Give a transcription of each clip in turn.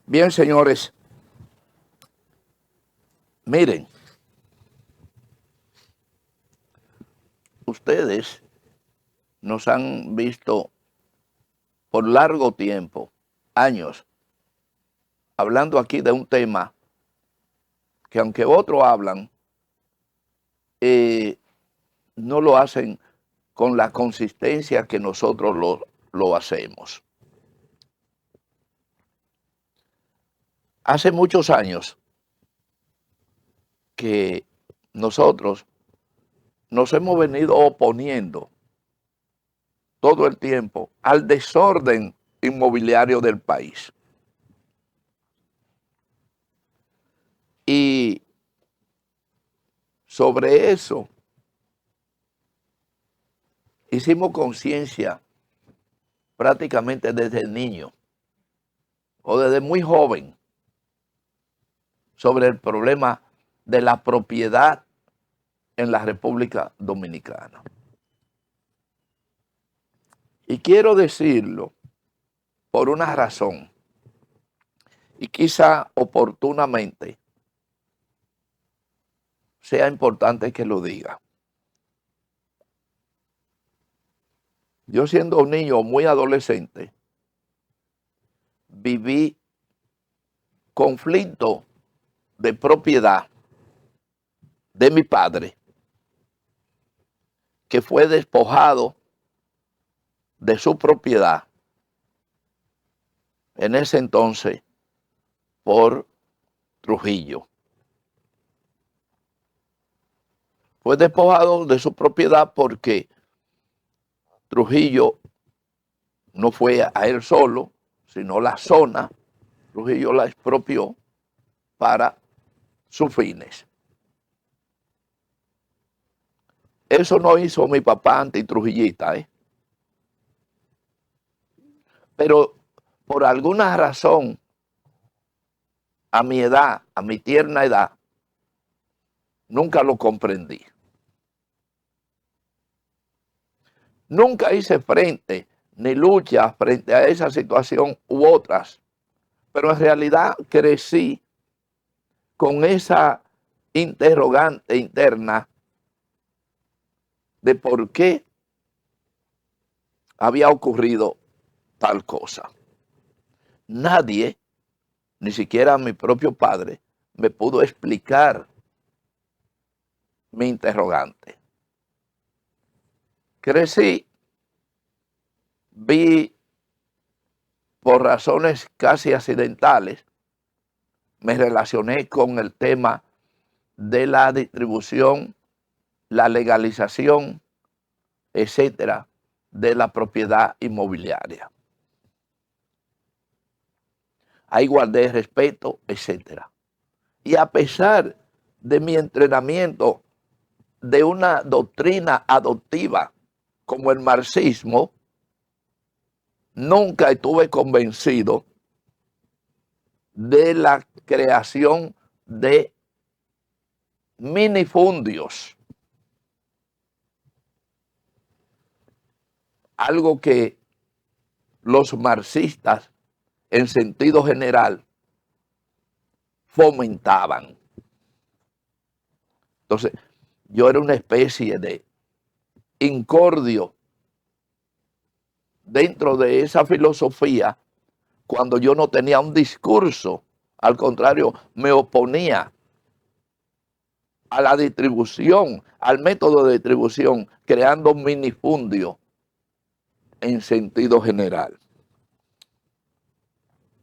Bien, señores, miren, ustedes nos han visto por largo tiempo, años, hablando aquí de un tema que aunque otros hablan, no lo hacen con la consistencia que nosotros lo hacemos. Hace muchos años que nosotros nos hemos venido oponiendo todo el tiempo al desorden inmobiliario del país. Y sobre eso hicimos conciencia prácticamente desde niño o desde muy joven sobre el problema de la propiedad en la República Dominicana. Y quiero decirlo por una razón, y quizá oportunamente sea importante que lo diga. Yo siendo un niño muy adolescente, viví conflicto de propiedad de mi padre, que fue despojado de su propiedad en ese entonces por Trujillo. Fue despojado de su propiedad porque Trujillo no fue a él solo, sino la zona. Trujillo la expropió para sus fines. Eso no hizo mi papá antitrujillista, Pero por alguna razón, a mi edad, a mi tierna edad, nunca lo comprendí. Nunca hice frente ni lucha frente a esa situación u otras, pero en realidad crecí con esa interrogante interna de por qué había ocurrido tal cosa. Nadie, ni siquiera mi propio padre, me pudo explicar mi interrogante. Crecí, vi por razones casi accidentales, me relacioné con el tema de la distribución, la legalización, etcétera, de la propiedad inmobiliaria. Hay igualdad de respeto, etcétera. Y a pesar de mi entrenamiento de una doctrina adoptiva como el marxismo, nunca estuve convencido de la creación de minifundios. Algo que los marxistas, en sentido general, fomentaban. Entonces, yo era una especie de incordio dentro de esa filosofía cuando yo no tenía un discurso. Al contrario, me oponía a la distribución, al método de distribución, creando minifundios en sentido general.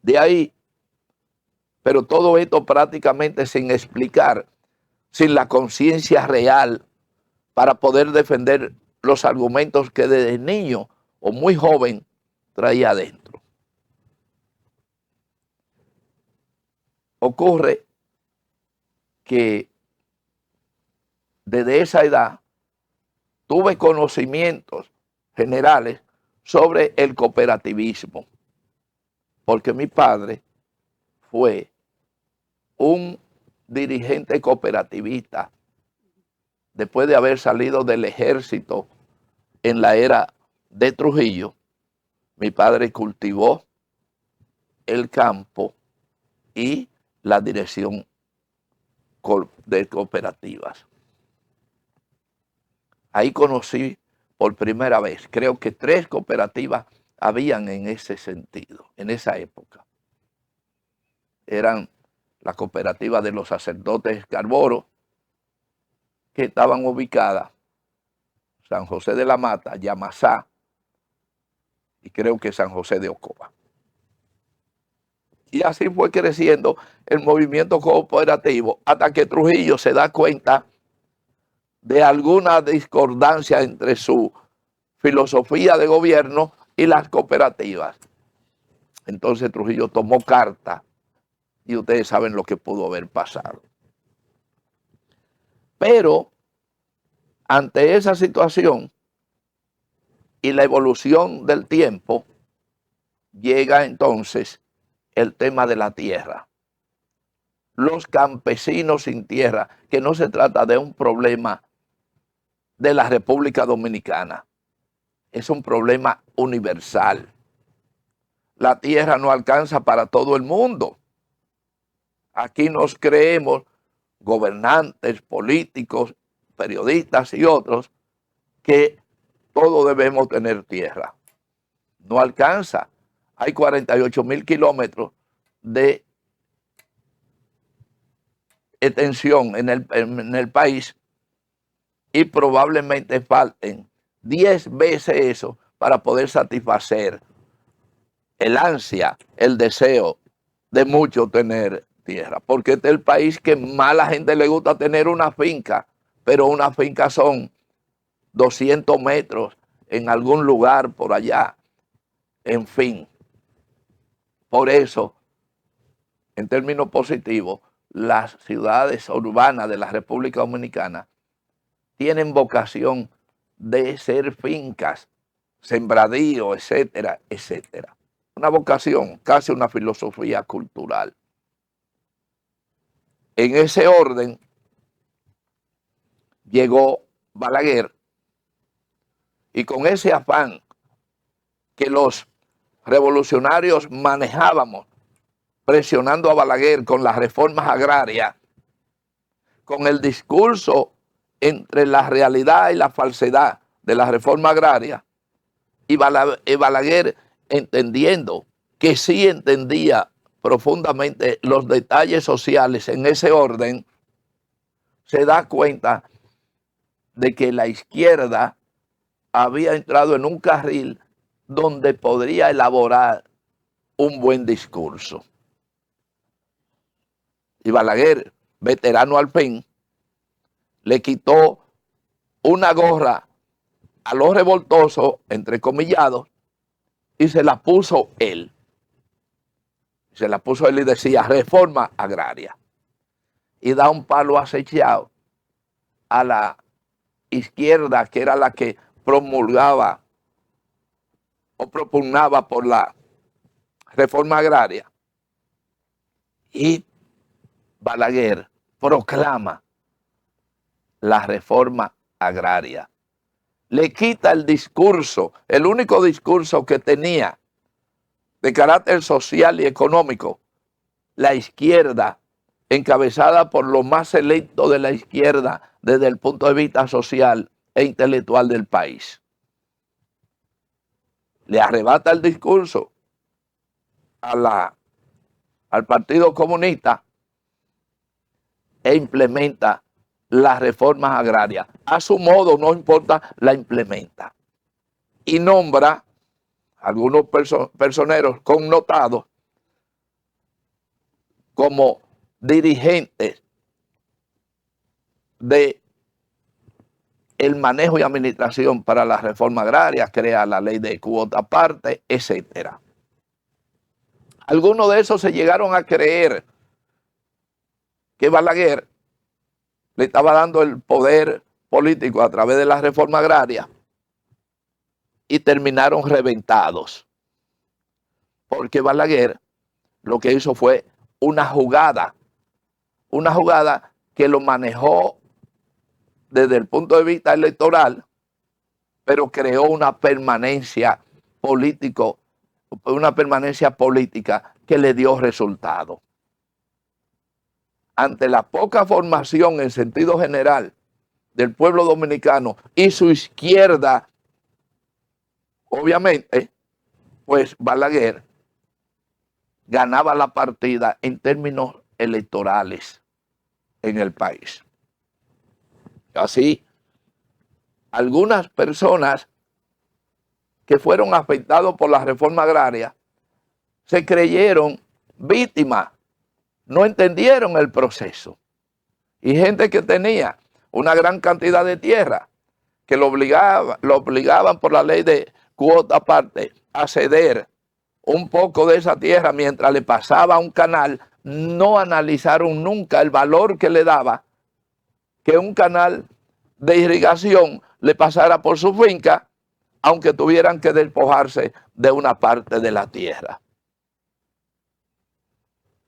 De ahí, pero todo esto prácticamente sin explicar, sin la conciencia real para poder defender los argumentos que desde niño o muy joven traía adentro. Ocurre que desde esa edad tuve conocimientos generales sobre el cooperativismo, porque mi padre fue un dirigente cooperativista después de haber salido del ejército en la era de Trujillo. Mi padre cultivó el campo y la dirección de cooperativas. Ahí conocí por primera vez, creo que 3 cooperativas habían en ese sentido, en esa época. Eran la cooperativa de los sacerdotes Escarboro, que estaban ubicadas San José de la Mata, Yamasá y creo que San José de Ocoa. Y así fue creciendo el movimiento cooperativo hasta que Trujillo se da cuenta de alguna discordancia entre su filosofía de gobierno y las cooperativas. Entonces Trujillo tomó carta y ustedes saben lo que pudo haber pasado. Pero ante esa situación y la evolución del tiempo, llega entonces el tema de la tierra. Los campesinos sin tierra, que no se trata de un problema de la República Dominicana, es un problema universal. La tierra no alcanza para todo el mundo. Aquí nos creemos gobernantes, políticos, periodistas y otros que todos debemos tener tierra. No alcanza. Hay 48,000 kilómetros de extensión en el país y probablemente falten 10 veces eso para poder satisfacer el ansia, el deseo de muchos tener tierra. Porque este es el país que más a la gente le gusta tener una finca, pero una finca son 200 metros en algún lugar por allá. En fin, por eso, en términos positivos, las ciudades urbanas de la República Dominicana tienen vocación de ser fincas, sembradíos, etcétera, etcétera. Una vocación, casi una filosofía cultural. En ese orden llegó Balaguer y con ese afán que los revolucionarios manejábamos, presionando a Balaguer con las reformas agrarias, con el discurso entre la realidad y la falsedad de la reforma agraria, y Balaguer entendiendo que sí entendía profundamente los detalles sociales en ese orden, se da cuenta de que la izquierda había entrado en un carril donde podría elaborar un buen discurso. Y Balaguer, veterano al fin, le quitó una gorra a los revoltosos, entrecomillados, y se la puso él. Se la puso él y decía reforma agraria. Y da un palo acechado a la izquierda, que era la que promulgaba o propugnaba por la reforma agraria. Y Balaguer proclama la reforma agraria. Le quita el discurso, el único discurso que tenía de carácter social y económico, la izquierda, encabezada por lo más selecto de la izquierda desde el punto de vista social e intelectual del país. Le arrebata el discurso al Partido Comunista e implementa las reformas agrarias. A su modo, no importa, la implementa. Y nombra algunos personeros connotados como dirigentes de el manejo y administración para la reforma agraria, crea la ley de cuota aparte, etcétera. Algunos de esos se llegaron a creer que Balaguer le estaba dando el poder político a través de la reforma agraria y terminaron reventados. Porque Balaguer lo que hizo fue una jugada que lo manejó desde el punto de vista electoral, pero creó una permanencia política que le dio resultado. ante la poca formación en sentido general del pueblo dominicano y su izquierda, obviamente, pues Balaguer ganaba la partida en términos electorales en el país. Así, algunas personas que fueron afectados por la reforma agraria se creyeron víctimas, no entendieron el proceso. Y gente que tenía una gran cantidad de tierra, que lo obligaban por la ley de cuota aparte a ceder un poco de esa tierra mientras le pasaba un canal, no analizaron nunca el valor que le daba que un canal de irrigación le pasara por su finca, aunque tuvieran que despojarse de una parte de la tierra.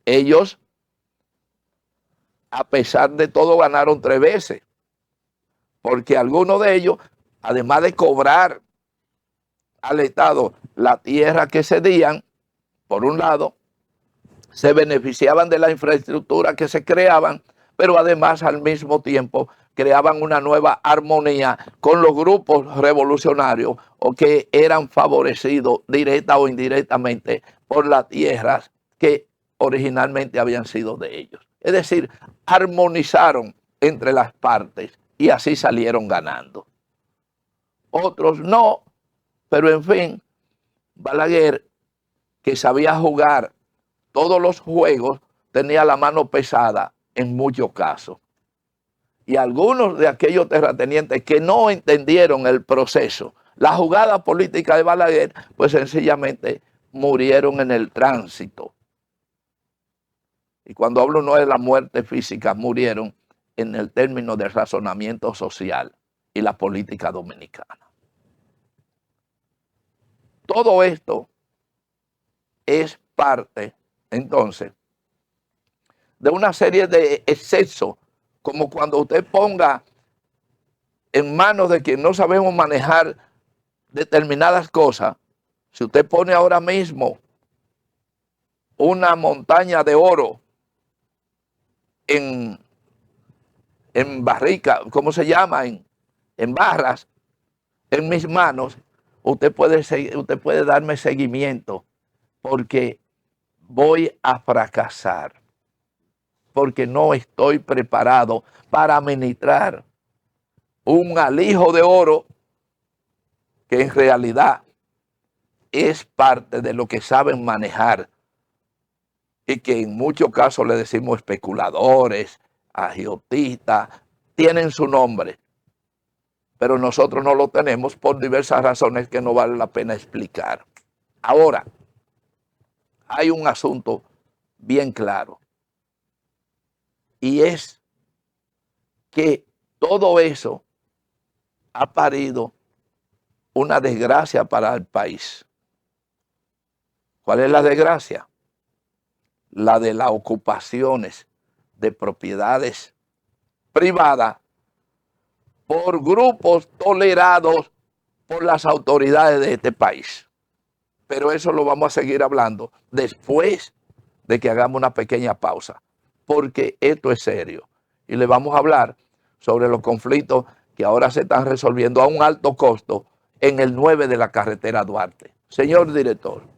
Ellos, a pesar de todo, ganaron 3 veces, porque algunos de ellos, además de cobrar al Estado la tierra que cedían, por un lado, se beneficiaban de la infraestructura que se creaban, pero además al mismo tiempo creaban una nueva armonía con los grupos revolucionarios o que eran favorecidos directa o indirectamente por las tierras que originalmente habían sido de ellos. Es decir, armonizaron entre las partes y así salieron ganando. Otros no, pero en fin, Balaguer, que sabía jugar todos los juegos, tenía la mano pesada en muchos casos. Y algunos de aquellos terratenientes que no entendieron el proceso, la jugada política de Balaguer, pues sencillamente murieron en el tránsito. Y cuando hablo no de la muerte física, murieron en el término del razonamiento social y la política dominicana. Todo esto es parte, entonces, de una serie de excesos, como cuando usted ponga en manos de quien no sabemos manejar determinadas cosas. Si usted pone ahora mismo una montaña de oro en barrica, ¿cómo se llama? En barras, en mis manos, usted puede darme seguimiento, porque voy a fracasar, porque no estoy preparado para administrar un alijo de oro que en realidad es parte de lo que saben manejar y que en muchos casos le decimos especuladores, agiotistas, tienen su nombre, pero nosotros no lo tenemos por diversas razones que no vale la pena explicar. Ahora, hay un asunto bien claro, y es que todo eso ha parido una desgracia para el país. ¿Cuál es la desgracia? La de las ocupaciones de propiedades privadas por grupos tolerados por las autoridades de este país. Pero eso lo vamos a seguir hablando después de que hagamos una pequeña pausa, porque esto es serio. Y le vamos a hablar sobre los conflictos que ahora se están resolviendo a un alto costo en el 9 de la carretera Duarte. Señor director.